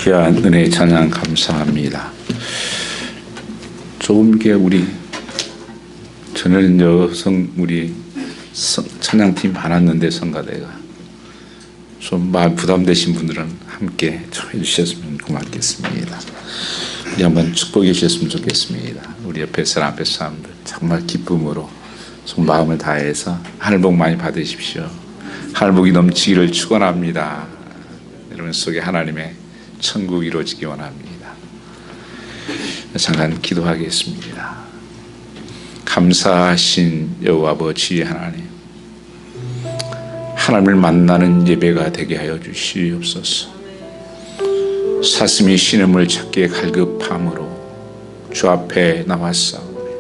귀한 은혜 찬양 감사합니다. 조금 게 저는 여성 찬양팀 많았는데 성가대가 좀 마음 부담되신 분들은 함께 좀 해주셨으면 고맙겠습니다. 우리 한번 축복해 주셨으면 좋겠습니다. 우리 옆에 사람들 정말 기쁨으로 좀 마음을 다해서 하늘 복 많이 받으십시오. 하늘 복이 넘치기를 축원합니다. 여러분 속에 하나님의 천국이 이루어지기 원합니다. 잠깐 기도하겠습니다. 감사하신 여호와 아버지 하나님, 하나님을 만나는 예배가 되게 하여 주시옵소서. 사슴이 신음을 찾기에 갈급함으로 주 앞에 나왔사오니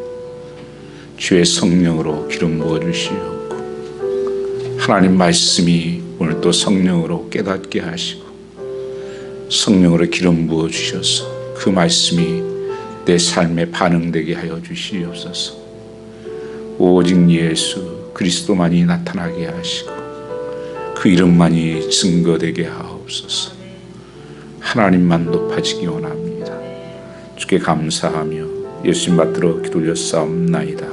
주의 성령으로 기름 부어 주시옵고, 하나님 말씀이 오늘 또 성령으로 깨닫게 하시고 성령으로 기름 부어 주셔서 그 말씀이 내 삶에 반응되게 하여 주시옵소서. 오직 예수 그리스도만이 나타나게 하시고 그 이름만이 증거되게 하옵소서. 하나님만 높아지기 원합니다. 주께 감사하며 예수님 받들어 기도 올렸사옵나이다.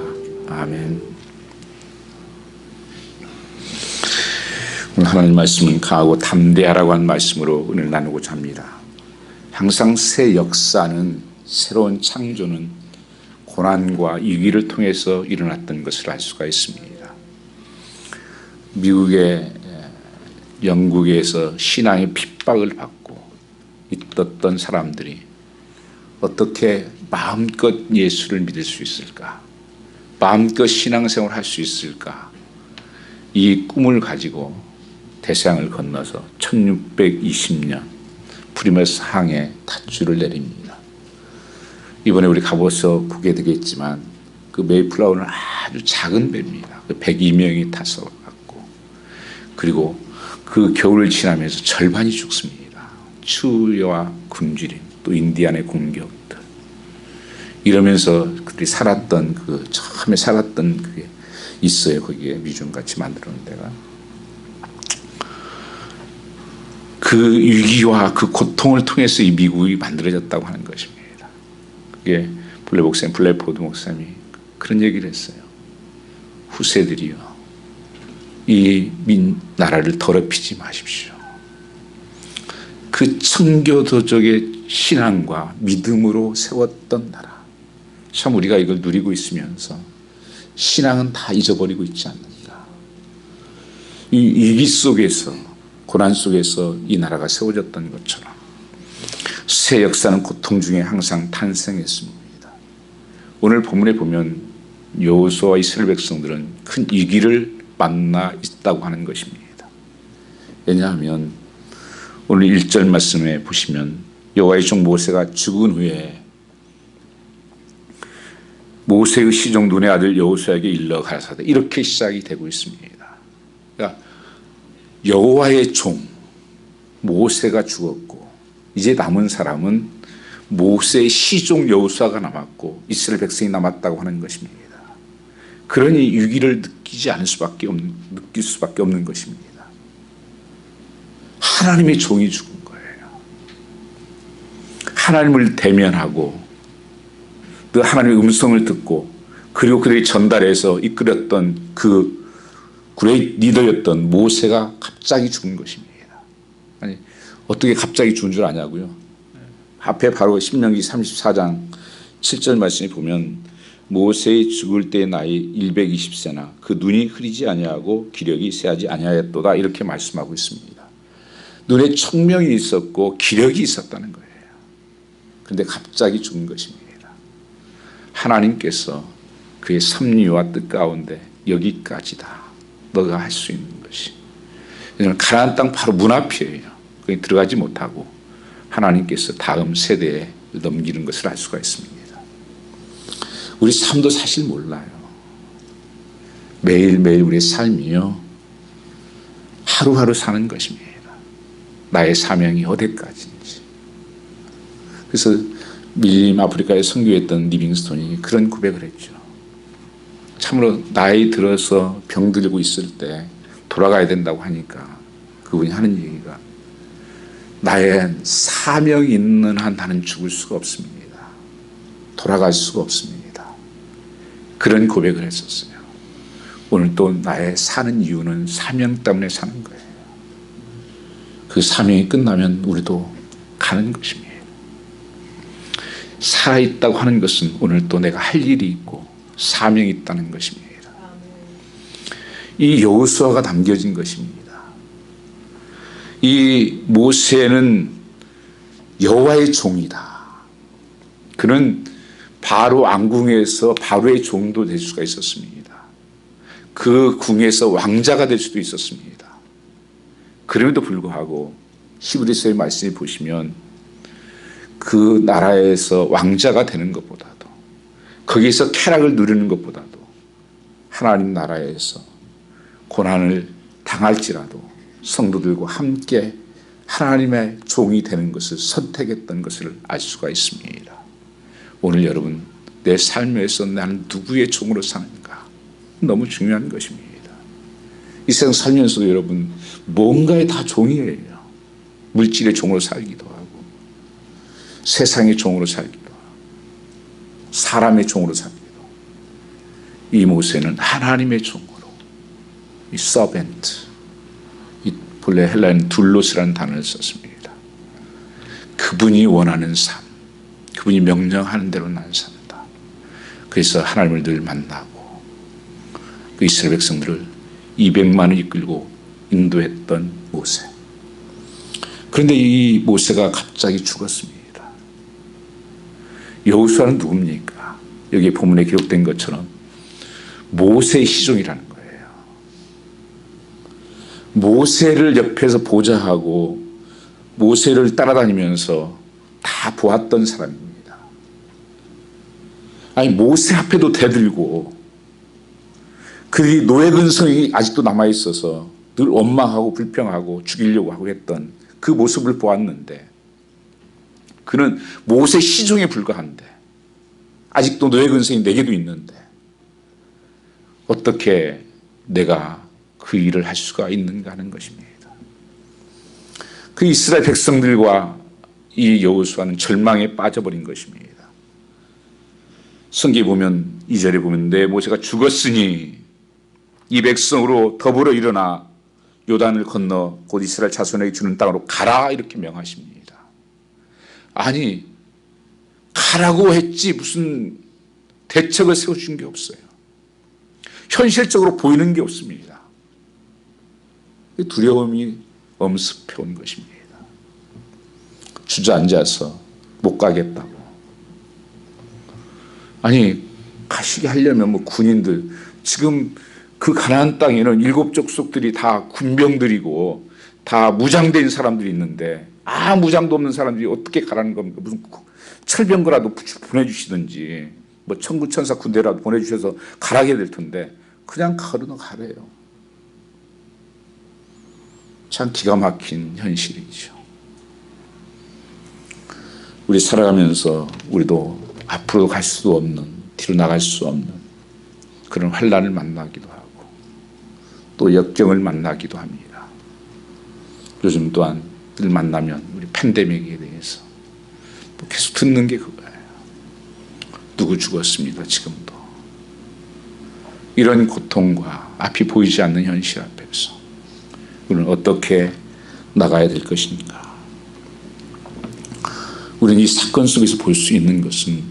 아멘. 오늘 하나님 말씀은 강하고 담대하라고 한 말씀으로 은혜를 나누고자 합니다. 항상 새 역사는, 새로운 창조는 고난과 위기를 통해서 일어났던 것을 알 수가 있습니다. 미국의 영국에서 신앙의 핍박을 받고 있었던 사람들이 어떻게 마음껏 예수를 믿을 수 있을까? 마음껏 신앙생활을 할 수 있을까? 이 꿈을 가지고 대서양을 건너서 1620년 프리머스 항에 닷줄을 내립니다. 이번에 우리 가보서 보게 되겠지만 그 메이플라워는 아주 작은 배입니다. 102명이 타서 갔고, 그리고 그 겨울을 지나면서 절반이 죽습니다. 추위와 굶주림, 또 인디안의 공격들, 이러면서 그들이 살았던 처음에 살았던 그게 있어요. 거기에 뮤지엄같이 만들어 놓은 데가. 그 위기와 그 고통을 통해서 이 미국이 만들어졌다고 하는 것입니다. 그게 블랙포드 목사님이 그런 얘기를 했어요. 후세들이요, 이 나라를 더럽히지 마십시오. 그 청교도적의 신앙과 믿음으로 세웠던 나라, 참 우리가 이걸 누리고 있으면서 신앙은 다 잊어버리고 있지 않는가. 이 위기 속에서, 고난 속에서 이 나라가 세워졌던 것처럼 새 역사는 고통 중에 항상 탄생했습니다. 오늘 본문에 보면 여호수아와 이스라엘 백성들은 큰 위기를 만나 있다고 하는 것입니다. 왜냐하면 오늘 1절 말씀에 보시면 여호와의 종 모세가 죽은 후에 모세의 시종 눈의 아들 여호수아에게 일러 가라사대, 이렇게 시작이 되고 있습니다. 그러니까 여호와의 종 모세가 죽었고 이제 남은 사람은 모세의 시종 여호수아가 남았고 이스라엘 백성이 남았다고 하는 것입니다. 그러니 위기를 느낄 수밖에 없는 것입니다. 하나님의 종이 죽은 거예요. 하나님을 대면하고 그 하나님의 음성을 듣고, 그리고 그들이 전달해서 이끌었던 그 그레이트 리더였던 모세가 갑자기 죽은 것입니다. 아니, 어떻게 갑자기 죽은 줄 아냐고요? 앞에 바로 신명기 34장 7절 말씀에 보면 모세의 죽을 때의 나이 120세나 그 눈이 흐리지 아니하고 기력이 쇠하지 아니하였도다, 이렇게 말씀하고 있습니다. 눈에 청명이 있었고 기력이 있었다는 거예요. 그런데 갑자기 죽은 것입니다. 하나님께서 그의 섭리와 뜻 가운데 여기까지다, 너가 할 수 있는 것이. 왜냐하면 가나안 땅 바로 문 앞이에요. 거기 들어가지 못하고 하나님께서 다음 세대에 넘기는 것을 알 수가 있습니다. 우리 삶도 사실 몰라요. 매일매일 우리의 삶이요, 하루하루 사는 것입니다. 나의 사명이 어디까지인지. 그래서 밀림 아프리카에 선교했던 리빙스톤이 그런 고백을 했죠. 참으로 나이 들어서 병들고 있을 때 돌아가야 된다고 하니까 그분이 하는 얘기가, 나의 사명이 있는 한 나는 죽을 수가 없습니다. 돌아갈 수가 없습니다. 그런 고백을 했었어요. 오늘 또 나의 사는 이유는 사명 때문에 사는 거예요. 그 사명이 끝나면 우리도 가는 것입니다. 살아있다고 하는 것은 오늘 또 내가 할 일이 있고 사명이 있다는 것입니다. 이 여호수아가 남겨진 것입니다. 이 모세는 여호와의 종이다. 그는 바로 왕궁에서 바로의 종도 될 수가 있었습니다. 그 궁에서 왕자가 될 수도 있었습니다. 그럼에도 불구하고 히브리서의 말씀을 보시면 그 나라에서 왕자가 되는 것보다도 거기에서 쾌락을 누리는 것보다도 하나님 나라에서 고난을 당할지라도 성도들과 함께 하나님의 종이 되는 것을 선택했던 것을 알 수가 있습니다. 오늘 여러분, 내 삶에서 나는 누구의 종으로 사는가? 너무 중요한 것입니다. 이 세상 살면서도 여러분 뭔가에 다 종이에요. 물질의 종으로 살기도 하고 세상의 종으로 살기도 하고 사람의 종으로 살기도 하고. 이 모세는 하나님의 종으로 이 서벤트, 이 본래 헬라어는 둘로스라는 단어를 썼습니다. 그분이 원하는 삶, 그분이 명령하는 대로 난 산다. 그래서 하나님을 늘 만나고 그 이스라엘 백성들을 200만을 이끌고 인도했던 모세. 그런데 이 모세가 갑자기 죽었습니다. 여호수아는 누굽니까? 여기 본문에 기록된 것처럼 모세의 시종이라는 거예요. 모세를 옆에서 보좌하고 모세를 따라다니면서 다 보았던 사람입니다. 아니 모세 앞에도 대들고 그들이 노예 근성이 아직도 남아있어서 늘 원망하고 불평하고 죽이려고 하고 했던 그 모습을 보았는데 그는 모세 시종에 불과한데 아직도 노예 근성이 내게도 있는데 어떻게 내가 그 일을 할 수가 있는가 하는 것입니다. 그 이스라엘 백성들과 이 여호수아는 절망에 빠져버린 것입니다. 성경에 보면 2절에 보면 내 모세가 죽었으니 이 백성으로 더불어 일어나 요단을 건너 곧 이스라엘 자손에게 주는 땅으로 가라 이렇게 명하십니다. 아니 가라고 했지 무슨 대책을 세워준 게 없어요. 현실적으로 보이는 게 없습니다. 두려움이 엄습해 온 것입니다. 주저앉아서 못 가겠다고. 아니 가시게 하려면 뭐 군인들 지금 그 가나안 땅에는 7 족속들이 다 군병들이고 다 무장된 사람들이 있는데 아무 무장도 없는 사람들이 어떻게 가라는 겁니까? 무슨 철병거라도 보내주시든지 뭐 천군천사 군대라도 보내주셔서 가라게 될 텐데 그냥 가르는 가래요. 참 기가 막힌 현실이죠. 우리 살아가면서 우리도 앞으로 갈 수도 없는, 뒤로 나갈 수 없는 그런 환난을 만나기도 하고 또 역경을 만나기도 합니다. 요즘 또한 늘 만나면 우리 팬데믹에 대해서 계속 듣는 게 그거예요. 누구 죽었습니다. 지금도. 이런 고통과 앞이 보이지 않는 현실 앞에서 우리는 어떻게 나가야 될 것인가. 우리는 이 사건 속에서 볼 수 있는 것은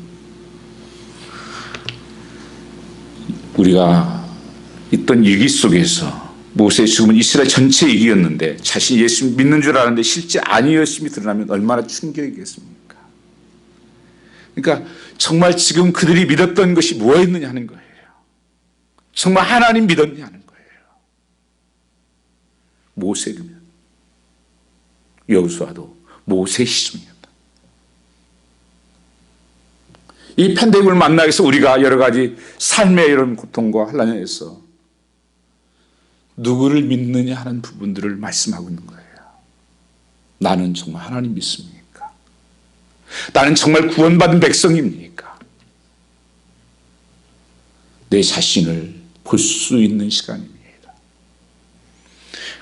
우리가 있던 위기 속에서 모세의 죽음은 이스라엘 전체 위기였는데 자신이 예수 믿는 줄 알았는데 실제 아니었음이 드러나면 얼마나 충격이겠습니까? 그러니까 정말 지금 그들이 믿었던 것이 뭐였느냐 하는 거예요. 정말 하나님 믿었냐 하는 거예요. 모세면 여호수아도 모세의 시종이었다. 이 팬데믹을 만나기 위해서 우리가 여러 가지 삶의 이런 고통과 환난에서 누구를 믿느냐 하는 부분들을 말씀하고 있는 거예요. 나는 정말 하나님 믿습니까? 나는 정말 구원받은 백성입니까? 내 자신을 볼 수 있는 시간입니다.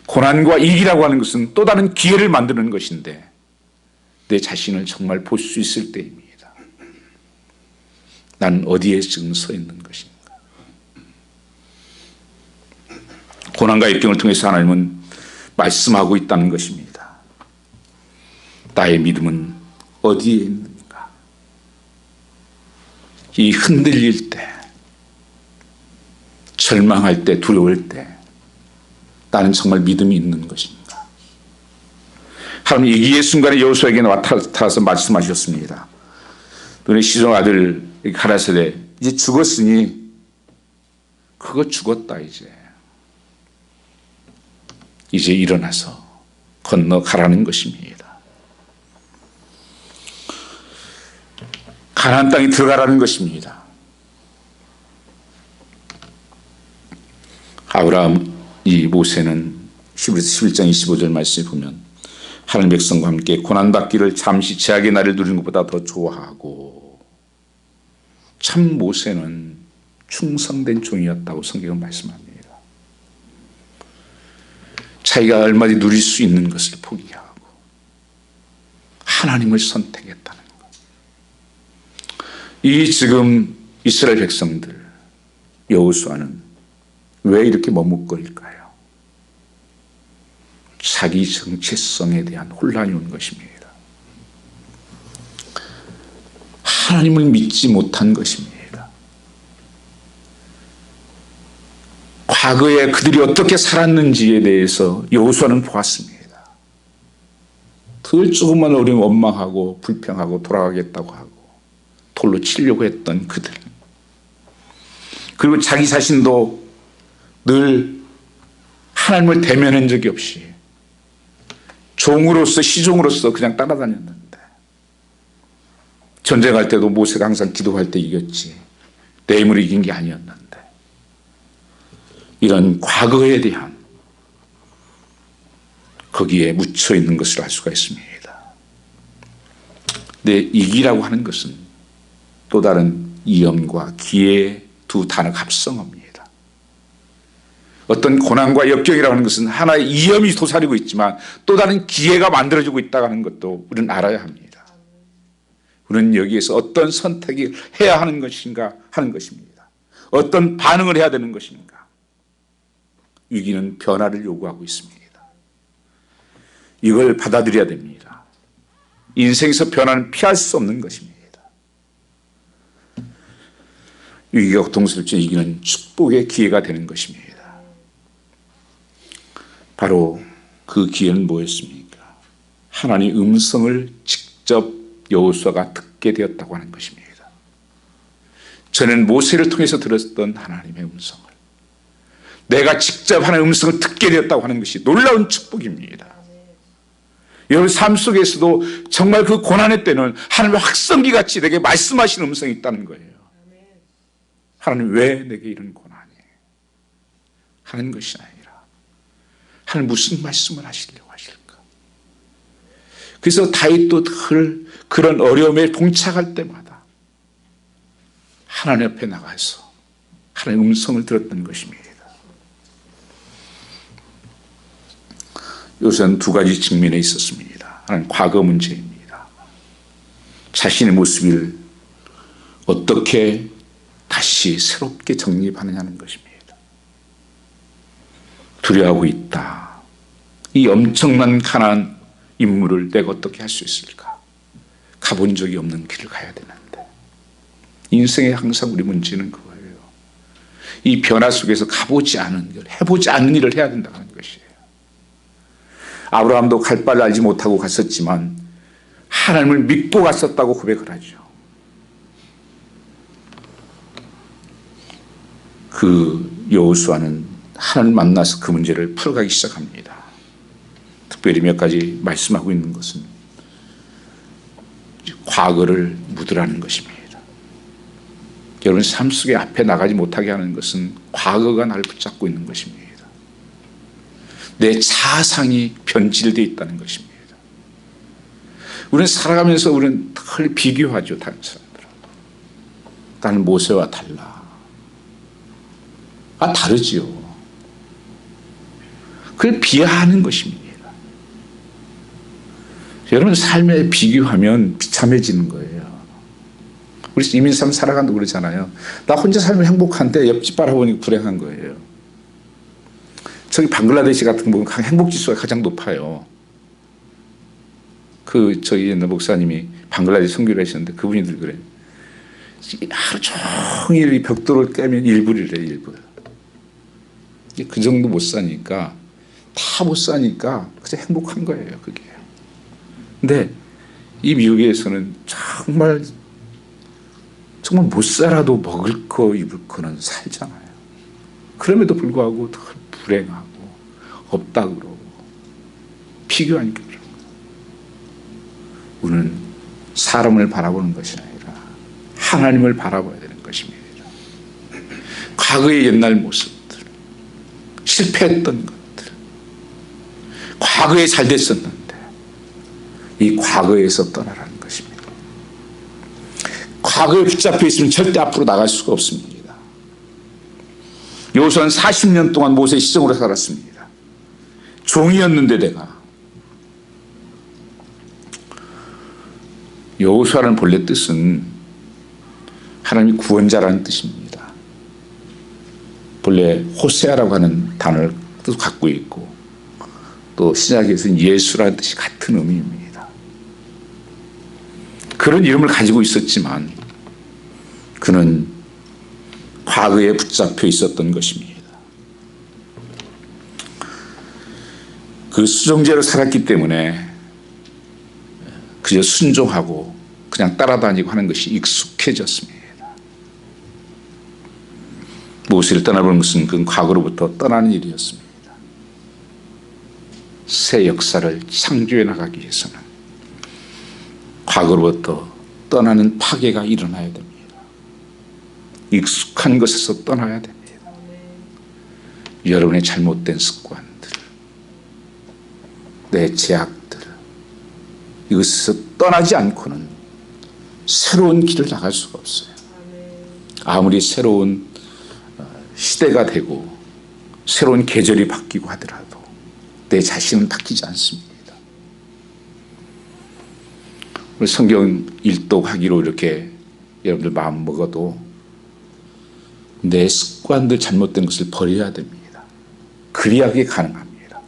고난과 위기라고 하는 것은 또 다른 기회를 만드는 것인데 내 자신을 정말 볼 수 있을 때입니다. 나는 어디에 지금 서 있는 것인가? 고난과 역경을 통해서 하나님은 말씀하고 있다는 것입니다. 나의 믿음은 어디에 있는가? 이 흔들릴 때, 절망할 때, 두려울 때 나는 정말 믿음이 있는 것인가? 하나님 위기의 순간에 여호수아에게 나타나서 말씀하셨습니다. 너네 시종 아들 가라사대 이제 죽었으니 그거 죽었다. 이제 일어나서 건너가라는 것입니다. 가나안 땅에 들어가라는 것입니다. 아브라함 이 모세는 히브리서 11장 25절 말씀에 보면 하나님 백성과 함께 고난받기를 잠시 제약의 날을 누리는 것보다 더 좋아하고, 참 모세는 충성된 종이었다고 성경은 말씀합니다. 자기가 얼마든지 누릴 수 있는 것을 포기하고 하나님을 선택했다는 것. 이 지금 이스라엘 백성들, 여호수아는 왜 이렇게 머뭇거릴까요? 자기 정체성에 대한 혼란이 온 것입니다. 하나님을 믿지 못한 것입니다. 과거에 그들이 어떻게 살았는지에 대해서 여호수아는 보았습니다. 덜 조금만 어려우면 원망하고 불평하고 돌아가겠다고 하고 돌로 치려고 했던 그들, 그리고 자기 자신도 늘 하나님을 대면한 적이 없이 종으로서, 시종으로서 그냥 따라다녔는데, 전쟁할 때도 모세가 항상 기도할 때 이겼지 내 힘으로 이긴 게 아니었는데, 이런 과거에 대한 거기에 묻혀 있는 것을 알 수가 있습니다. 근데 이기라고 하는 것은 또 다른 위험과 기회의 두 단어가 합성어입니다. 어떤 고난과 역경이라고 하는 것은 하나의 위험이 도사리고 있지만 또 다른 기회가 만들어지고 있다고 하는 것도 우리는 알아야 합니다. 우리는 여기에서 어떤 선택을 해야 하는 것인가 하는 것입니다. 어떤 반응을 해야 되는 것인가. 위기는 변화를 요구하고 있습니다. 이걸 받아들여야 됩니다. 인생에서 변화는 피할 수 없는 것입니다. 위기가 고통스럽지만 이기는 축복의 기회가 되는 것입니다. 바로 그 기회는 뭐였습니까? 하나님의 음성을 직접 여호수아가 듣게 되었다고 하는 것입니다. 저는 모세를 통해서 들었던 하나님의 음성을 내가 직접 하나님의 음성을 듣게 되었다고 하는 것이 놀라운 축복입니다. 여러분 삶 속에서도 정말 그 고난의 때는 하나님의 확성기 같이 내게 말씀하시는 음성이 있다는 거예요. 하나님 왜 내게 이런 고난이 하는 것이 아니라 하나님 무슨 말씀을 하시려고 하실까? 그래서 다윗도 그런 어려움에 봉착할 때마다 하나님 앞에 나가서 하나님의 음성을 들었던 것입니다. 요새는 두 가지 측면에 있었습니다. 하나는 과거 문제입니다. 자신의 모습을 어떻게 다시 새롭게 정립하느냐는 것입니다. 두려워하고 있다. 이 엄청난 가나안 임무를 내가 어떻게 할 수 있을까? 가본 적이 없는 길을 가야 되는데, 인생에 항상 우리 문제는 그거예요. 이 변화 속에서 가보지 않은 일, 해보지 않은 일을 해야 된다는 것이에요. 아브라함도 갈 바를 알지 못하고 갔었지만 하나님을 믿고 갔었다고 고백을 하죠. 그 여호수아는 하나님을 만나서 그 문제를 풀어가기 시작합니다. 특별히 몇 가지 말씀하고 있는 것은 과거를 묻으라는 것입니다. 여러분 삶 속에 앞에 나가지 못하게 하는 것은 과거가 나를 붙잡고 있는 것입니다. 내 자아상이 변질되어 있다는 것입니다. 우리는 살아가면서 우리는 늘 비교하죠. 다른 사람들은. 나는 모세와 달라. 다르지요. 그걸 비하하는 것입니다. 여러분 삶에 비교하면 비참해지는 거예요. 우리 이민 삶 살아간다고 그러잖아요. 나 혼자 살면 행복한데 옆집 바라보니 불행한 거예요. 저기 방글라데시 같은 거 보면 행복지수가 가장 높아요. 저희 옛날 목사님이 방글라데시 선교를 하셨는데 그분이들 그래요. 하루 종일 이 벽돌을 깨면 일불이래, 일불. 그 정도 못 사니까, 다 못 사니까 그냥 행복한 거예요, 그게. 근데 이 미국에서는 정말 못 살아도 먹을 거 입을 거는 살잖아요. 그럼에도 불구하고 더 불행하고 없다 그러고 비교하니까 그런 거예요. 우리는 사람을 바라보는 것이 아니라 하나님을 바라봐야 되는 것입니다. 과거의 옛날 모습들, 실패했던 것들, 과거에 잘 됐었는데 이 과거에서 떠나라는 것입니다. 과거에 붙잡혀 있으면 절대 앞으로 나갈 수가 없습니다. 여호수아는 40년 동안 모세의 시종으로 살았습니다. 종이었는데 내가. 여호수아라는 본래 뜻은 하나님이 구원자라는 뜻입니다. 본래 호세아라고 하는 단어를 뜻 갖고 있고 또 신약에서는 예수라는 뜻이 같은 의미입니다. 그런 이름을 가지고 있었지만 그는 과거에 붙잡혀 있었던 것입니다. 그 수종제로 살았기 때문에 그저 순종하고 그냥 따라다니고 하는 것이 익숙해졌습니다. 모세를 떠나보는 것은 그 과거로부터 떠나는 일이었습니다. 새 역사를 창조해 나가기 위해서는 과거로부터 떠나는 파괴가 일어나야 됩니다. 익숙한 것에서 떠나야 됩니다. 여러분의 잘못된 습관들, 내 제약들, 이것에서 떠나지 않고는 새로운 길을 나갈 수가 없어요. 아무리 새로운 시대가 되고 새로운 계절이 바뀌고 하더라도 내 자신은 바뀌지 않습니다. 우리 성경 일독하기로 이렇게 여러분들 마음 먹어도 내 습관들 잘못된 것을 버려야 됩니다. 그래야 그게 가능합니다.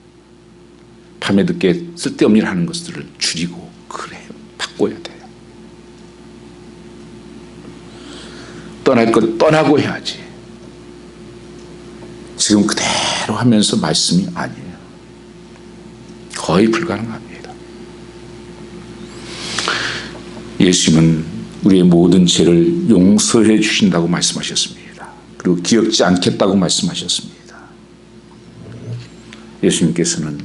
밤에 늦게 쓸데없는 일 하는 것들을 줄이고 그래 바꿔야 돼요. 떠날 것 떠나고 해야지. 지금 그대로 하면서 말씀이 아니에요. 거의 불가능합니다. 예수님은 우리의 모든 죄를 용서해 주신다고 말씀하셨습니다. 그리고 기억지 않겠다고 말씀하셨습니다. 예수님께서는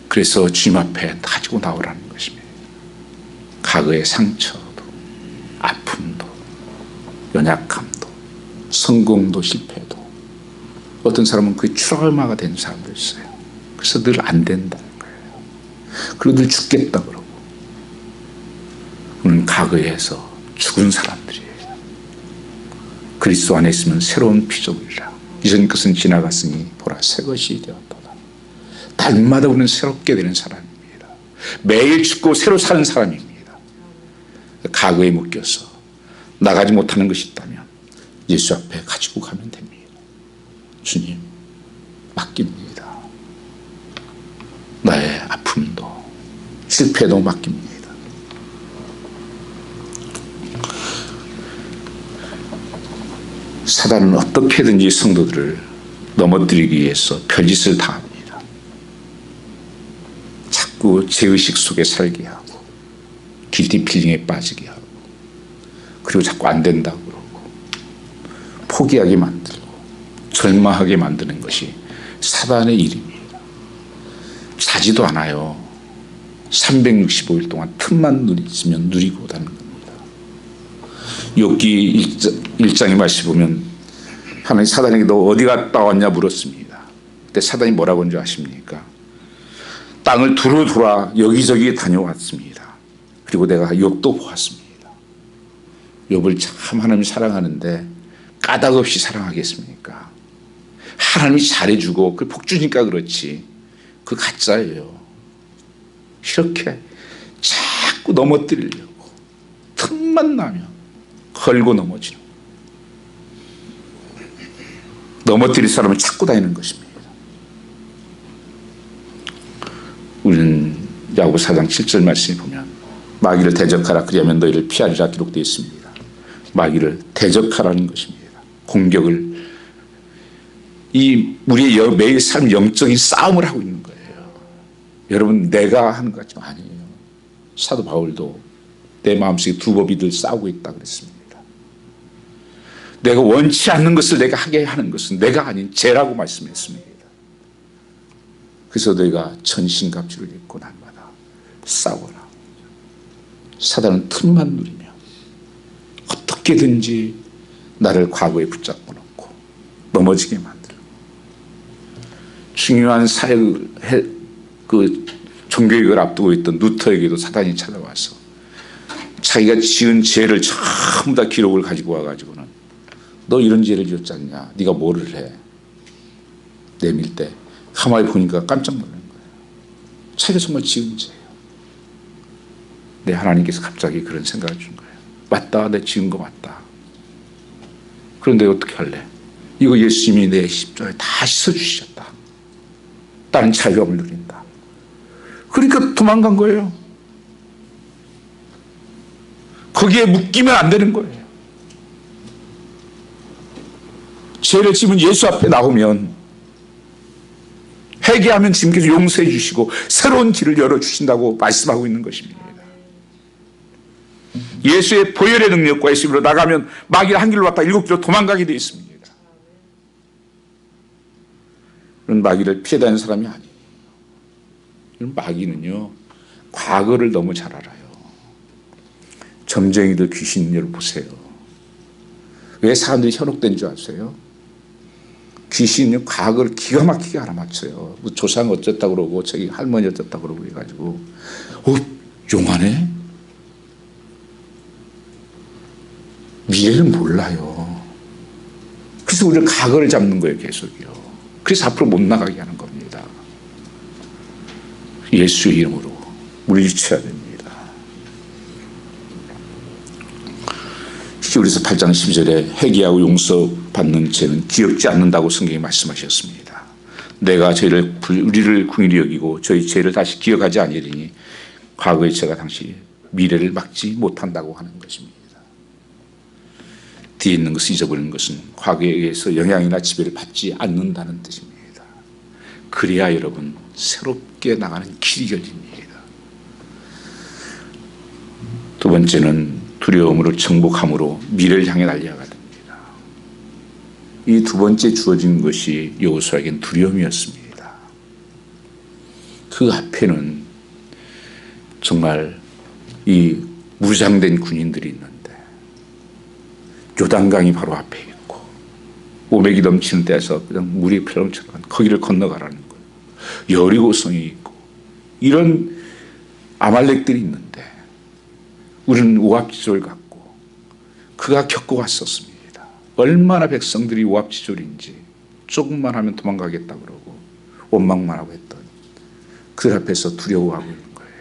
그래서 주님 앞에 가지고 나오라는 것입니다. 과거의 상처도 아픔도 연약함도 성공도 실패도 어떤 사람은 그게 트라우마가 된 사람도 있어요. 그래서 늘 안 된다는 거예요. 그리고 늘 죽겠다 그러고 우리는 과거에서 죽은 사람들이에요. 그리스도 안에 있으면 새로운 피조물이라 이전 것은 지나갔으니 보라 새 것이 되었도다. 날마다 우리는 새롭게 되는 사람입니다. 매일 죽고 새로 사는 사람입니다. 과거에 묶여서 나가지 못하는 것이 있다면 예수 앞에 가지고 가면 됩니다. 주님 맡깁니다. 나의 아픔도 실패도 맡깁니다. 사단은 어떻게든지 성도들을 넘어뜨리기 위해서 별짓을 다 합니다. 자꾸 죄의식 속에 살게 하고 길티 필링에 빠지게 하고 그리고 자꾸 안 된다고 그러고 포기하게 만들고 절망하게 만드는 것이 사단의 일입니다. 자지도 않아요. 365일 동안 틈만 있으면 누리고 다는 겁니다. 욥기 1장의 말씀 보면 하나님 사단에게 너 어디 갔다 왔냐 물었습니다. 그때 사단이 뭐라고 한 줄 아십니까? 땅을 두루 돌아 여기저기 다녀왔습니다. 그리고 내가 욥도 보았습니다. 욥을 참 하나님이 사랑하는데 까닭 없이 사랑하겠습니까? 하나님이 잘해주고 그 복주니까 그렇지 그 가짜예요. 이렇게 자꾸 넘어뜨리려고 틈만 나면 걸고 넘어지는, 넘어뜨릴 사람을 찾고 다니는 것입니다. 우리는 야고보 4장 7절 말씀에 보면 마귀를 대적하라 그리하면 너희를 피하리라 기록되어 있습니다. 마귀를 대적하라는 것입니다. 공격을, 이 우리의 매일 삶 영적인 싸움을 하고 있는 거예요. 여러분, 내가 하는 것 같지만 아니에요. 사도 바울도 내 마음속에 두 법이들 싸우고 있다 그랬습니다. 내가 원치 않는 것을 내가 하게 하는 것은 내가 아닌 죄라고 말씀했습니다. 그래서 너희가 전신갑주를 입고 날마다 싸워라. 사단은 틈만 누리며 어떻게든지 나를 과거에 붙잡고 놓고 넘어지게 만들고, 중요한 종교개혁을 앞두고 있던 루터에게도 사단이 찾아와서 자기가 지은 죄를 전부 다 기록을 가지고 와가지고는 너 이런 죄를 지었지 않냐, 네가 뭐를 해, 내밀 때 가만히 보니까 깜짝 놀란 거예요. 자기가 정말 지은 죄예요. 내 하나님께서 갑자기 그런 생각을 준 거예요. 맞다, 내 지은 거 맞다. 그런데 어떻게 할래? 이거 예수님이 내 십자가에 다 씻어주셨다. 나는 자유함을 누린다. 그러니까 도망간 거예요. 거기에 묶이면 안 되는 거예요. 죄를 지면 예수 앞에 나오면 회개하면 주님께서 용서해 주시고 새로운 길을 열어주신다고 말씀하고 있는 것입니다. 예수의 보혈의 능력과 예수님으로 나가면 마귀를 한 길로 왔다 7길로 도망가게 되어 있습니다. 그런 마귀를 피해 다니는 사람이 아니에요. 마귀는요, 과거를 너무 잘 알아요. 점쟁이들 귀신 여러분 보세요. 왜 사람들이 현혹된 줄 아세요? 귀신은 과거를 기가 막히게 알아맞혀요. 뭐 조상 어쨌다 그러고 저기 할머니 어쨌다 그러고 해가지고 용하네? 미래를 몰라요. 그래서 우리는 과거를 잡는 거예요, 계속요. 그래서 앞으로 못 나가게 하는 겁니다. 예수의 이름으로 물리쳐야 됩니다. 히브리서 8장 12절에 회개하고 용서받는 죄는 기억지 않는다고 성경이 말씀하셨습니다. 내가 우리를 긍휼히 여기고 저희 죄를 다시 기억하지 아니하리니 과거의 죄가 당시 미래를 막지 못한다고 하는 것입니다. 뒤에 있는 것을 잊어버리는 것은 과거에 의해서 영향이나 지배를 받지 않는다는 뜻입니다. 그래야 여러분 새롭게 나가는 길이 열립니다. 두 번째는 두려움으로 정복함으로 미래를 향해 달려가야 됩니다. 이 두 번째 주어진 것이 여호수아에겐 두려움이었습니다. 그 앞에는 정말 이 무장된 군인들이 있는데 요단강이 바로 앞에 있고 오맥이 넘치는 데서 그냥 물이 펴렁쳐간 거기를 건너가라는 거예요. 여리고성이 있고 이런 아말렉들이 있는데 우리는 오합지졸 같고 그가 겪고 왔었습니다. 얼마나 백성들이 오합지졸인지 조금만 하면 도망가겠다 그러고 원망만 하고 했던 그 앞에서 두려워하고 있는 거예요.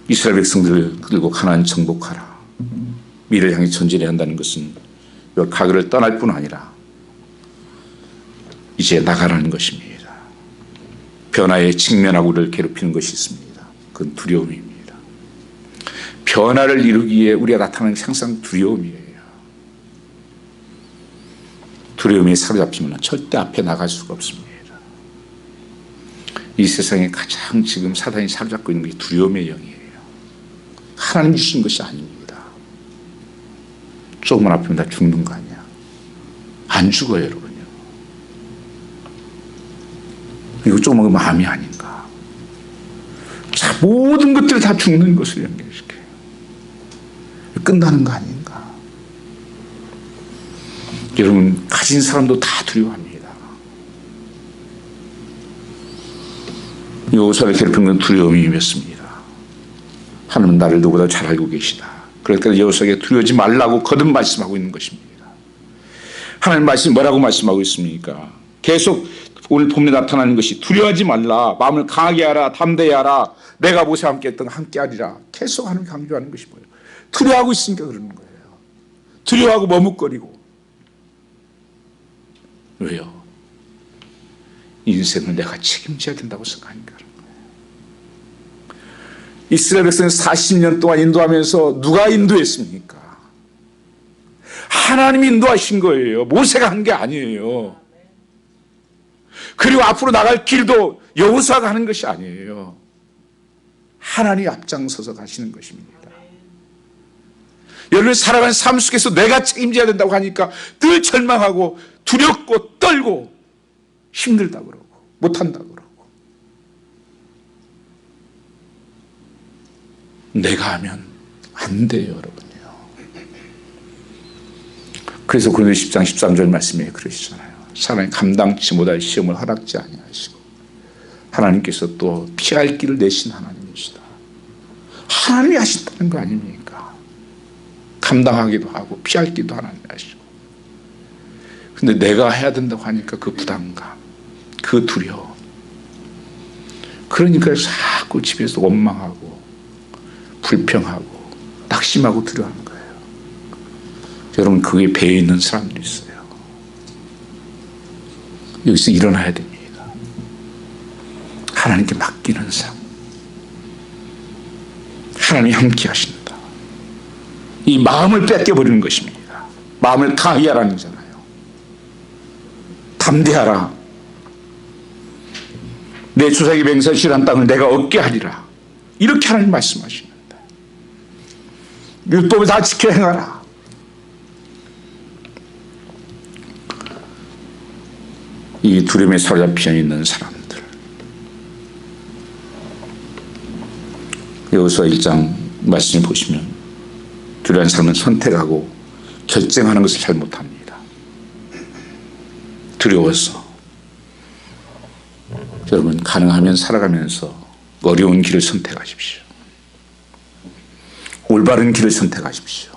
이스라엘 백성들을 들고 가나안 정복하라. 미래를 향해 전진해야 한다는 것은 가그를 떠날 뿐 아니라 이제 나가라는 것입니다. 변화에 직면하고 우리를 괴롭히는 것이 있습니다. 그건 두려움입니다. 변화를 이루기에 우리가 나타나는 게 항상 두려움이에요. 두려움에 사로잡히면 절대 앞에 나갈 수가 없습니다. 이 세상에 가장 지금 사단이 사로잡고 있는 게 두려움의 영이에요. 하나님 주신 것이 아닙니다. 조금만 아프면 다 죽는 거 아니야. 안 죽어요, 여러분요. 이거 조금은 마음이 아닌가. 자, 모든 것들을 다 죽는 것을 연결시켜요. 끝나는 거 아닌가. 여러분, 가진 사람도 다 두려워합니다. 여호수아를 괴롭힌 건 두려움이었습니다. 하나님은 나를 누구보다 잘 알고 계시다. 그러니까 여호수아에게 두려워하지 말라고 거듭 말씀하고 있는 것입니다. 하나님 말씀이 뭐라고 말씀하고 있습니까? 계속 오늘 본문에 나타나는 것이 두려워하지 말라, 마음을 강하게 하라, 담대히 하라, 내가 모세와 함께 했던 함께 하리라. 계속 하나님 강조하는 것이 뭐예요? 두려워하고 있으니까 그러는 거예요. 두려워하고 머뭇거리고. 왜요? 인생을 내가 책임져야 된다고 생각하니까 그런 거예요. 이스라엘 백성은 40년 동안 인도하면서 누가 인도했습니까? 하나님이 인도하신 거예요. 모세가 한 게 아니에요. 그리고 앞으로 나갈 길도 여호수아가 하는 것이 아니에요. 하나님이 앞장서서 가시는 것입니다. 여러분 살아가는 삶 속에서 내가 책임져야 된다고 하니까 늘 절망하고 두렵고 떨고 힘들다고 그러고 못한다고 그러고, 내가 하면 안 돼요, 여러분요. 그래서 고린도 10장 13절 말씀에 그러시잖아요. 사람이 감당치 못할 시험을 허락지 아니하시고 하나님께서 또 피할 길을 내신 하나님이시다. 하나님이 하신다는 거 아닙니까? 감당하기도 하고 피할 길도 하나님이 하시고. 근데 내가 해야 된다고 하니까 그 부담감, 그 두려움, 그러니까 자꾸 집에서 원망하고 불평하고 낙심하고 두려워하는 거예요. 여러분, 그게 배에 있는 사람들이 있어요. 여기서 일어나야 됩니다. 하나님께 맡기는 삶, 하나님이 함께 하신다. 이 마음을 뺏겨버리는 것입니다. 마음을 강하게 하라는 거잖아요. 담대하라. 내 조상이 맹세한 땅을 내가 얻게 하리라. 이렇게 하나님 말씀하시는데, 율법을 다 지켜 행하라. 이 두려움에 사로잡혀 있는 사람들, 여호수아 1장 말씀을 보시면 두려운 사람은 선택하고 결정하는 것을 잘 못합니다. 두려워서. 여러분, 가능하면 살아가면서 어려운 길을 선택하십시오. 올바른 길을 선택하십시오.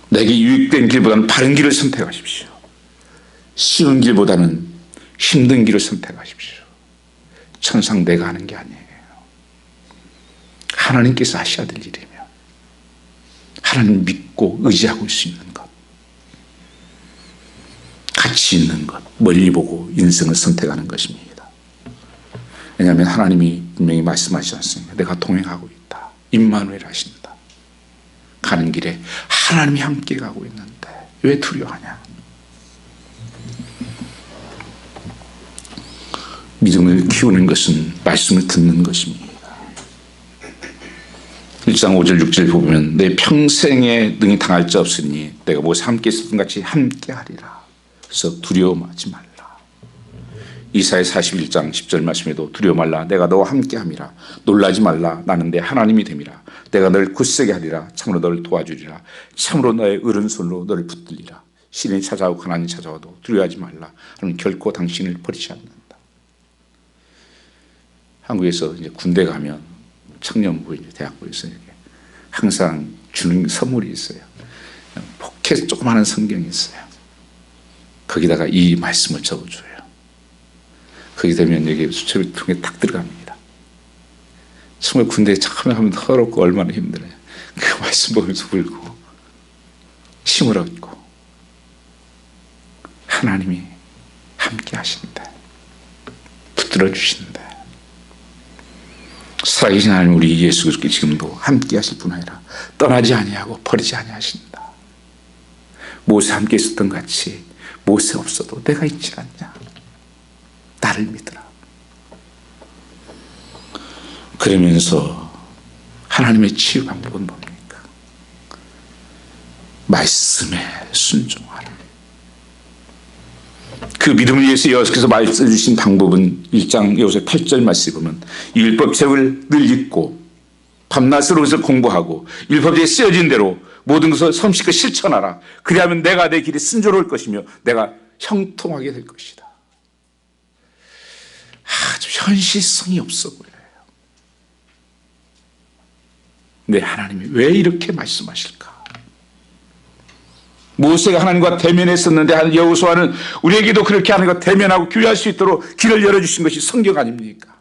내게 유익된 길보다는 바른 길을 선택하십시오. 쉬운 길보다는 힘든 길을 선택하십시오. 천상 내가 하는 게 아니에요. 하나님께서 하셔야 될 일이며, 하나님 믿고 의지하고 있을 수 있는 것, 가치 있는 것, 멀리 보고 인생을 선택하는 것입니다. 왜냐하면 하나님이 분명히 말씀하시지 않습니까? 내가 동행하고 있다. 임마누엘 하신다. 가는 길에 하나님이 함께 가고 있는데 왜 두려워하냐? 믿음을 키우는 것은 말씀을 듣는 것입니다. 1장 5절 6절 보면 내 평생에 능히 당할 자 없으니 내가 모세 함께 있었던 같이 함께 하리라. 그래서 두려워하지 말라. 이사야 41장 10절 말씀에도 두려워 말라. 내가 너와 함께 함이라. 놀라지 말라. 나는 내 하나님이 됨이라. 내가 너를 굳세게 하리라. 참으로 너를 도와주리라. 참으로 너의 오른손으로 너를 붙들리라. 시련이 찾아오고 고난이 찾아와도 두려워하지 말라. 하나님 결코 당신을 버리지 않는다. 한국에서 이제 군대 가면 청년부, 이제 대학부에서 이렇게 항상 주는 선물이 있어요. 포켓 조그마한 성경이 있어요. 거기다가 이 말씀을 적어줘요. 거기 되면 여기 수첩통에 딱 들어갑니다. 정말 군대에 처음에 하면 더럽고 얼마나 힘들어요. 그 말씀 보면서 울고 힘을 얻고 하나님이 함께 하신다. 붙들어 주신다. 살아계신 하나님, 우리 예수 그리스도 지금도 함께 하실 뿐 아니라 떠나지 아니하고 버리지 아니하신다. 모세 함께 있었던 같이 모세 없어도 내가 있지 않냐. 나를 믿으라. 그러면서 하나님의 치유 방법은 뭡니까? 말씀에 순종하라. 그 믿음을 위해서 여호수아께서 말씀해 주신 방법은 1장 여호수아 8절 말씀에 보면 율법책을 늘 읽고 밤낮으로 그것을 공부하고 율법책에 쓰여진 대로 모든 것을 섬시껏 실천하라. 그리하면 내가 내 길에 순조로울 것이며 내가 형통하게 될 것이다. 아주 현실성이 없어 보여요. 근데 하나님이 왜 이렇게 말씀하실까? 모세가 하나님과 대면했었는데 여호수아는 우리에게도 그렇게 하나님과 대면하고 교류할 수 있도록 길을 열어주신 것이 성경 아닙니까?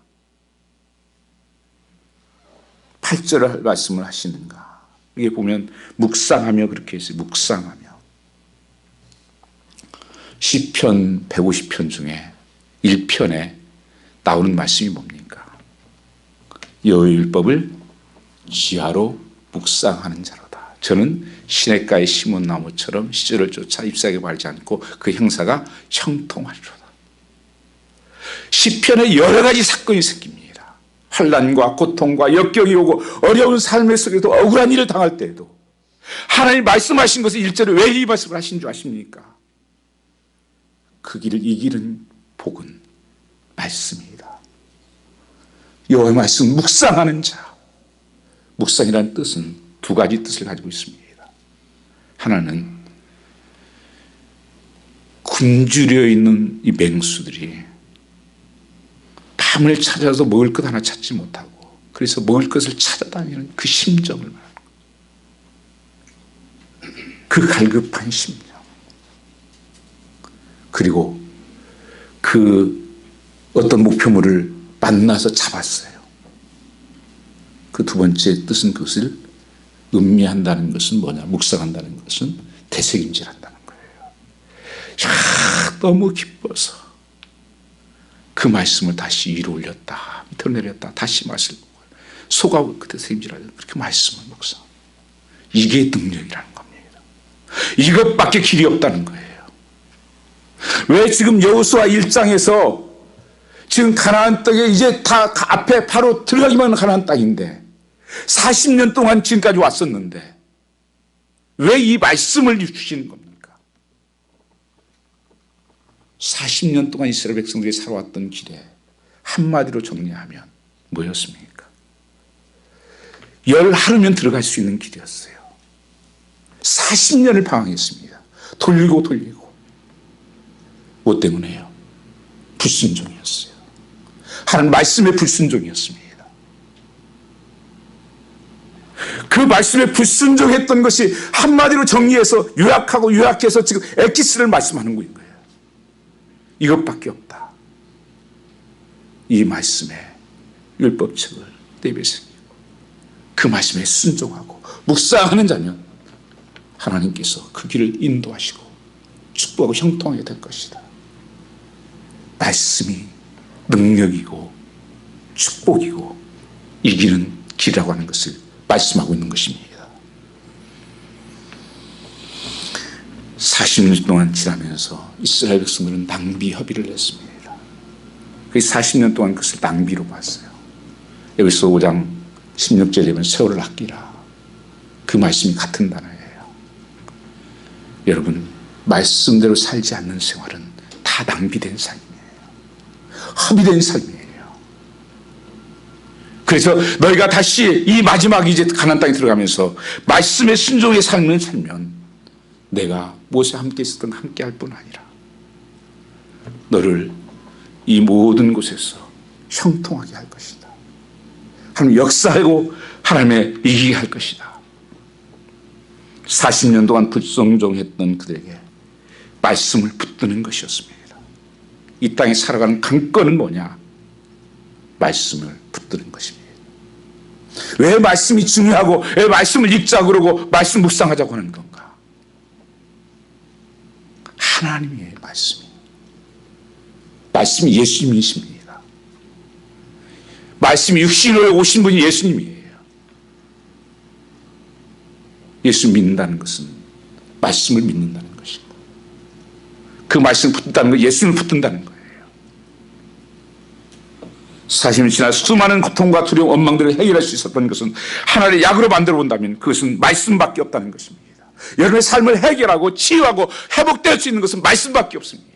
8절 말씀을 하시는가. 이게 보면 묵상하며 그렇게 했어요. 묵상하며. 시편 150편 중에 1편에 나오는 말씀이 뭡니까? 여호와의 율법을 지하로 묵상하는 자로다. 저는 시냇가에 심은 나무처럼 시절을 쫓아 잎사귀에 말지 않고 그 형사가 형통하리로다. 시편에 여러 가지 사건이 생깁니다. 환난과 고통과 역경이 오고 어려운 삶의 속에도 억울한 일을 당할 때에도 하나님 말씀하신 것을 1절에 왜 이 말씀을 하신 줄 아십니까? 그 길을 이기는 복은 말씀이다. 여호와의 말씀 묵상하는 자. 묵상이라는 뜻은 두 가지 뜻을 가지고 있습니다. 하나는 굶주려 있는 이 맹수들이 밤을 찾아서 먹을 것 하나 찾지 못하고 그래서 먹을 것을 찾아다니는 그 심정을 말하는 거예요. 그 갈급한 심정. 그리고 그 어떤 목표물을 만나서 잡았어요. 그 두 번째 뜻은 그것을 음미한다는 것은 뭐냐? 묵상한다는 것은 되새김질한다는 거예요. 야, 너무 기뻐서 그 말씀을 다시 위로 올렸다, 밑으로 내렸다, 다시 말씀을 속하고 그 되새김질하는 그렇게 말씀을 묵상. 이게 능력이라는 겁니다. 이것밖에 길이 없다는 거예요. 왜 지금 여호수아 1장에서 지금 가나안 땅에 이제 다 앞에 바로 들어가기만 하는 가나안 땅인데 40년 동안 지금까지 왔었는데 왜 이 말씀을 주시는 겁니까? 40년 동안 이스라엘 백성들이 살아왔던 길에 한마디로 정리하면 뭐였습니까? 열 하루면 들어갈 수 있는 길이었어요. 40년을 방황했습니다. 돌리고 돌리고. 뭐 때문에요? 불순종이었어요. 하나님 말씀의 불순종이었습니다. 그 말씀에 불순종했던 것이 한마디로 정리해서 요약해서 지금 엑기스를 말씀하는 거예요. 이것밖에 없다. 이 말씀의 율법책을 내뱉으니 그 말씀에 순종하고 묵상하는 자면 하나님께서 그 길을 인도하시고 축복하고 형통하게 될 것이다. 말씀이 능력이고 축복이고 이기는 길이라고 하는 것을 말씀하고 있는 것입니다. 40년 동안 지나면서 이스라엘 백성들은 낭비 협의를 했습니다. 그 40년 동안 그것을 낭비로 봤어요. 여기서 5장 16절에 보면 세월을 아끼라. 그 말씀이 같은 단어예요. 여러분, 말씀대로 살지 않는 생활은 다 낭비된 삶이에요. 허비된 삶이에요. 그래서 너희가 다시 이 마지막 이제 가나안 땅에 들어가면서 말씀의 순종의 삶을 살면 내가 모세와 함께 있었던 함께 할 뿐 아니라 너를 이 모든 곳에서 형통하게 할 것이다. 하나님 역사하고 하나님의 이기게 할 것이다. 40년 동안 불순종했던 그들에게 말씀을 붙드는 것이었습니다. 이 땅에 살아가는 관건은 뭐냐? 말씀을 붙드는 것입니다. 왜 말씀이 중요하고 왜 말씀을 읽자 그러고 말씀 묵상하자고 하는 건가? 하나님의 말씀이. 말씀이 예수님이십니다. 말씀이 육신으로 오신 분이 예수님이에요. 예수 믿는다는 것은 말씀을 믿는다는 것입니다. 그 말씀을 붙든다는 건 예수님을 붙든다는 거예요. 40년 지나 수많은 고통과 두려움, 원망들을 해결할 수 있었던 것은 하나님의 약으로 만들어 본다면 그것은 말씀밖에 없다는 것입니다. 여러분의 삶을 해결하고 치유하고 회복될 수 있는 것은 말씀밖에 없습니다.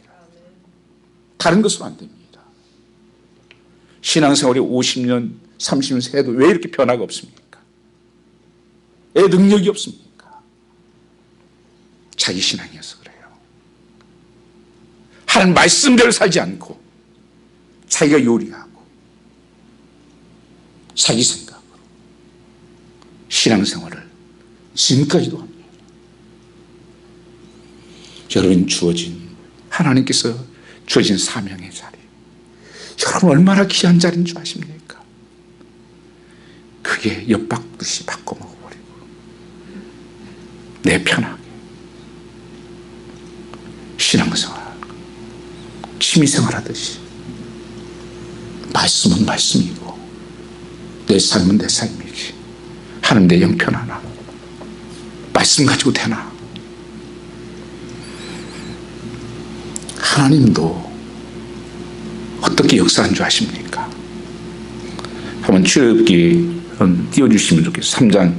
다른 것은 안 됩니다. 신앙생활이 50년, 30년 해도 왜 이렇게 변화가 없습니까? 왜 능력이 없습니까? 자기 신앙이어서 그래요. 하나님 말씀대로 살지 않고 자기가 요리하고 자기 생각으로 신앙생활을 지금까지도 합니다. 여러분 주어진, 하나님께서 주어진 사명의 자리, 여러분 얼마나 귀한 자리인 줄 아십니까? 그게 엿박듯이 바꿔먹어버리고 내 편하게 신앙생활, 취미생활 하듯이 말씀은 말씀이고 내 삶은 내 삶이지. 하나님 내 형편하나 말씀 가지고 되나? 하나님도 어떻게 역사한 줄 아십니까? 한번 출애굽기 띄워주시면 좋겠어요. 3장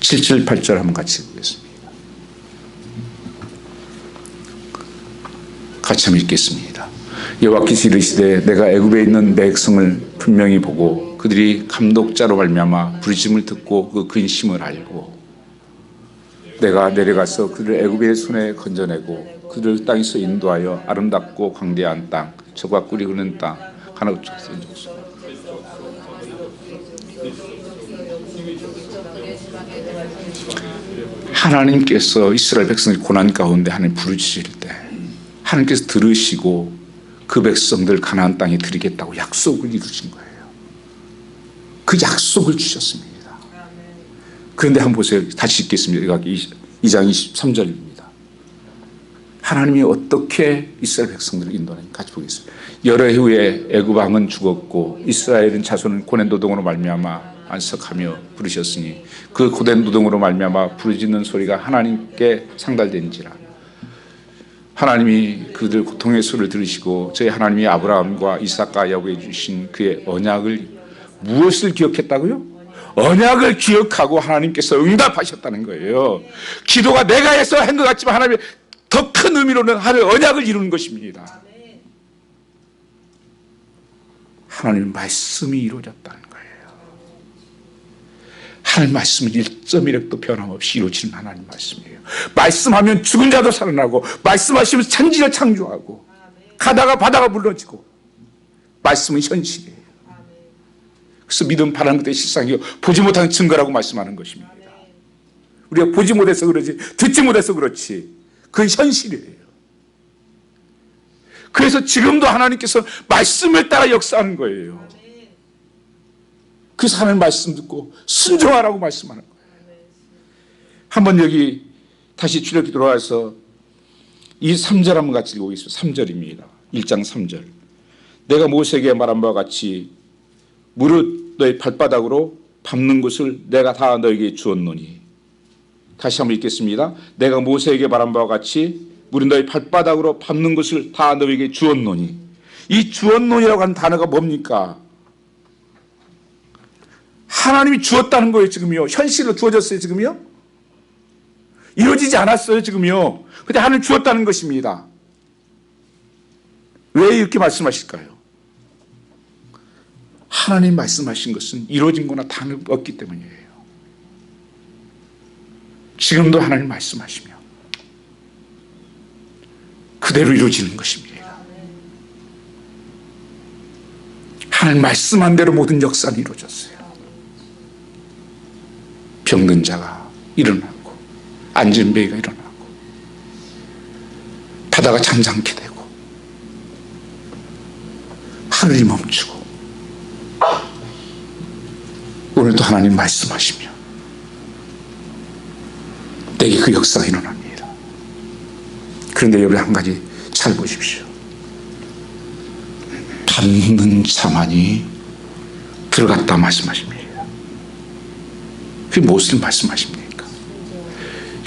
7, 8절 한번 같이 보겠습니다. 같이 한번 읽겠습니다. 여호와께서 이르시되 내가 애굽에 있는 내 백성을 분명히 보고 그들이 감독자로 말미암아 부르심을 듣고 그 근심을 알고 내가 내려가서 그들을 애굽의 손에 건져내고 그들을 땅에서 인도하여 아름답고 광대한 땅, 젖과 꿀이 흐르는 땅 하나 하나님께서 이스라엘 백성의 고난 가운데 하나님 부르짖을 때 하나님께서 들으시고 그 백성들 가나안 땅에 드리겠다고 약속을 이루신 거예요. 그 약속을 주셨습니다. 그런데 한번 보세요. 다시 읽겠습니다. 2장 23절입니다. 하나님이 어떻게 이스라엘 백성들을 인도하는지 같이 보겠습니다. 열흘 후에 애굽 왕은 죽었고 이스라엘은 자손은 고된 노동으로 말미암아 안석하며 부르셨으니 그 고된 노동으로 말미암아 부르짖는 소리가 하나님께 상달된지라. 하나님이 그들 고통의 소리를 들으시고 저희 하나님이 아브라함과 이삭과 야곱에 주신 그의 언약을 무엇을 기억했다고요? 언약을 기억하고 하나님께서 응답하셨다는 거예요. 기도가 내가 해서 한 것 같지만 하나님의 더 큰 의미로는 하나님의 언약을 이루는 것입니다. 하나님의 말씀이 이루어졌다는 거예요. 하나님 말씀은 1.1획도 변함없이 이루어지는 하나님 말씀이에요. 말씀하면 죽은 자도 살아나고 말씀하시면 천지를 창조하고 가다가 바다가 물러지고 말씀은 현실이에요. 그래서 믿음 바라는 것들이 실상이요 보지 못하는 증거라고 말씀하는 것입니다. 우리가 보지 못해서 그러지 듣지 못해서 그렇지 그건 현실이에요. 그래서 지금도 하나님께서 말씀을 따라 역사하는 거예요. 그래서 하나님 말씀 듣고 순종하라고 말씀하는 거예요. 한번 여기 다시 출애굽기 돌아와서 이 3절 한번 같이 읽어보겠습니다. 3절입니다. 1장 3절. 내가 모세에게 말한 바와 같이 무릇 너의 발바닥으로 밟는 것을 내가 다 너에게 주었노니. 다시 한번 읽겠습니다. 내가 모세에게 말한 바와 같이 무릇 너의 발바닥으로 밟는 것을 다 너에게 주었노니. 이 주었노니라고 하는 단어가 뭡니까? 하나님이 주었다는 거예요. 지금요. 현실로 주어졌어요. 지금요. 이루어지지 않았어요. 지금요. 근데 하나님 주었다는 것입니다. 왜 이렇게 말씀하실까요? 하나님 말씀하신 것은 이루어진 거나 다름없기 때문이에요. 지금도 하나님 말씀하시며 그대로 이루어지는 것입니다. 하나님 말씀한 대로 모든 역사는 이루어졌어요. 병든 자가 일어나고 앉은 베이가 일어나고 바다가 잠잠게 되고 하늘이 멈추고 오늘도 하나님 말씀하시며 내게 그 역사가 일어납니다. 그런데 여러분 한 가지 잘 보십시오. 밟는 자만이 들어갔다 말씀하십니다. 그게 무엇을 말씀하십니까?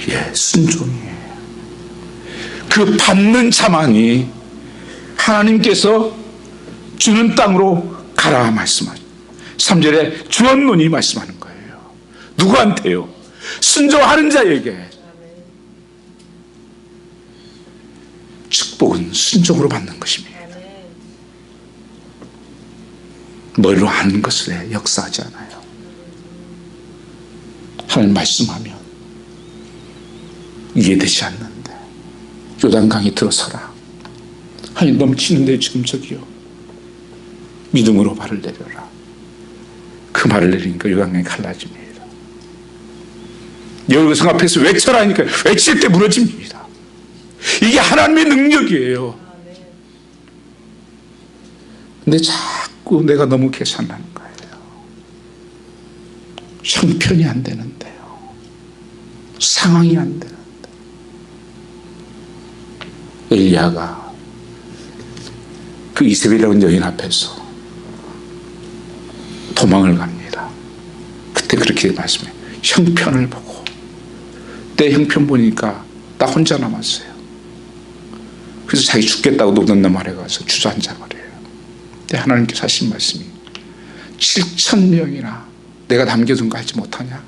예, 순종이에요. 그 밟는 자만이 하나님께서 주는 땅으로 가라 말씀하죠. 3절에 주었노니 말씀하는 거예요. 누구한테요? 순종하는 자에게. 축복은 순종으로 받는 것입니다. 머리로 하는 것을 역사하지 않아요. 하나님 말씀하면 이해되지 않는데 요단강에 들어서라. 하나님 넘치는데 지금 저기요. 믿음으로 발을 내려라. 그 말을 내리니까 요단강이 갈라집니다. 여호와 성 앞에서 외쳐라 하니까 외칠 때 무너집니다. 이게 하나님의 능력이에요. 근데 자꾸 내가 너무 계산하는 거예요. 형편이 안 되는데요. 상황이 안 되는데. 엘리야가 그 이세벨이라는 여인 앞에서 도망을 갑니다. 그때 그렇게 말씀해요. 형편을 보고, 내 형편 보니까 나 혼자 남았어요. 그래서 자기 죽겠다고 노던 말에 가서 주저앉아 버려요. 근데 하나님께서 하신 말씀이 7,000명이나 내가 남겨둔 거 알지 못하냐?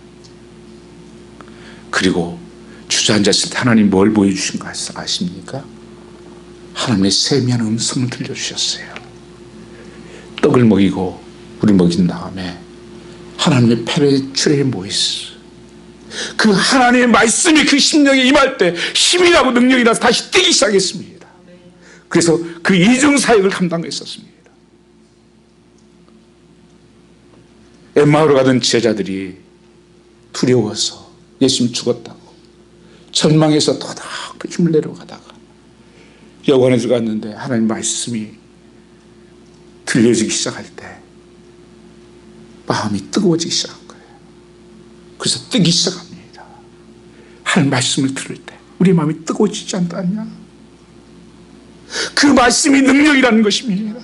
그리고 주저앉았을 때 하나님 뭘 보여주신 거 아십니까? 하나님의 세미한 음성을 들려주셨어요. 떡을 먹이고 우리 먹인 다음에 하나님의 페레츄레의 보이스, 그 하나님의 말씀이 그 심령에 임할 때 힘이 나고 능력이 나서 다시 뛰기 시작했습니다. 그래서 그 이중 사역을 감당했었습니다. 엠마오로 가던 제자들이 두려워서 예수님 죽었다고 절망해서 더더 그 힘을 내려가다가 여관에 들어갔는데 하나님 말씀이 들려지기 시작할 때 마음이 뜨거워지기 시작한 거예요. 그래서 뜨기 시작합니다. 하나님 말씀을 들을 때 우리 마음이 뜨거워지지 않았냐? 그 말씀이 능력이라는 것입니다.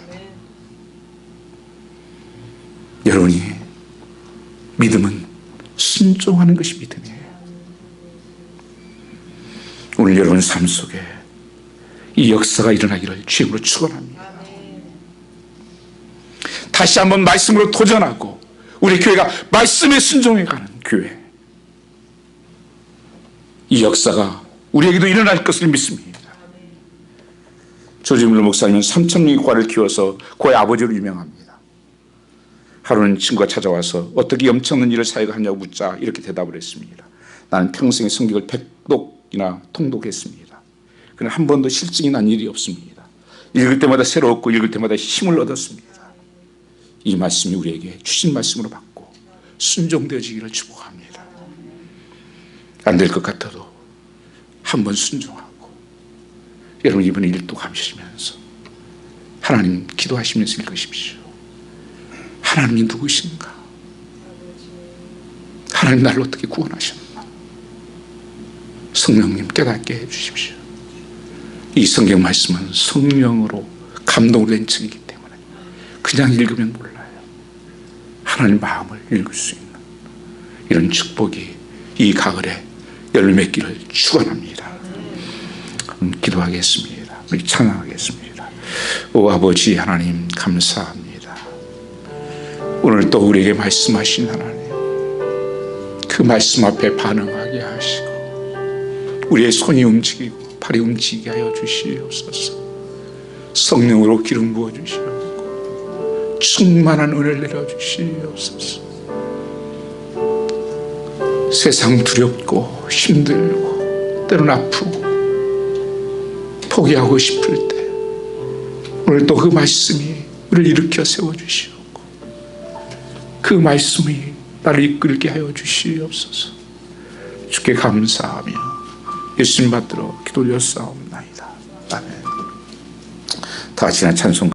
여러분이 믿음은 순종하는 것이 믿음이에요. 오늘 여러분 삶 속에 이 역사가 일어나기를 주님으로 축원합니다. 다시 한번 말씀으로 도전하고 우리 교회가 말씀에 순종해가는 교회, 이 역사가 우리에게도 일어날 것을 믿습니다. 조지 밀러 목사님은 3,000명의 과를 키워서 고의 아버지로 유명합니다. 하루는 친구가 찾아와서 어떻게 엄청난 일을 사역하냐고 묻자 이렇게 대답을 했습니다. 나는 평생에 성경을 100독이나 통독했습니다. 그러나 한 번도 실증이 난 일이 없습니다. 읽을 때마다 새로웠고 읽을 때마다 힘을 얻었습니다. 이 말씀이 우리에게 주신 말씀으로 받고 순종되어지기를 축복합니다. 안 될 것 같아도 한번 순종하고, 여러분 이번에 일독하시면서 하나님 기도하시면서 읽으십시오. 하나님이 누구신가? 하나님 나를 어떻게 구원하셨나? 성령님 깨닫게 해주십시오. 이 성경 말씀은 성령으로 감동을 낸 책이기 때문에 그냥 읽으면 몰라요. 하나님 마음을 읽을 수 있는 이런 축복이 이 가을에 열매맺기를 축원합니다. 기도하겠습니다. 우리 찬양하겠습니다. 오 아버지 하나님 감사합니다. 오늘 또 우리에게 말씀하신 하나님, 그 말씀 앞에 반응하게 하시고 우리의 손이 움직이고 팔이 움직이게 하여 주시옵소서. 성령으로 기름 부어 주시옵고 충만한 은혜를 내려 주시옵소서. 세상 두렵고 힘들고 때로는 아프고 포기하고 싶을 때 오늘 또 그 말씀이 우리를 일으켜 세워주시옵고 그 말씀이 나를 이끌게 하여 주시옵소서. 주께 감사하며 예수님 받들어 기도 올렸사옵나이다. 아멘. 다 같이 찬송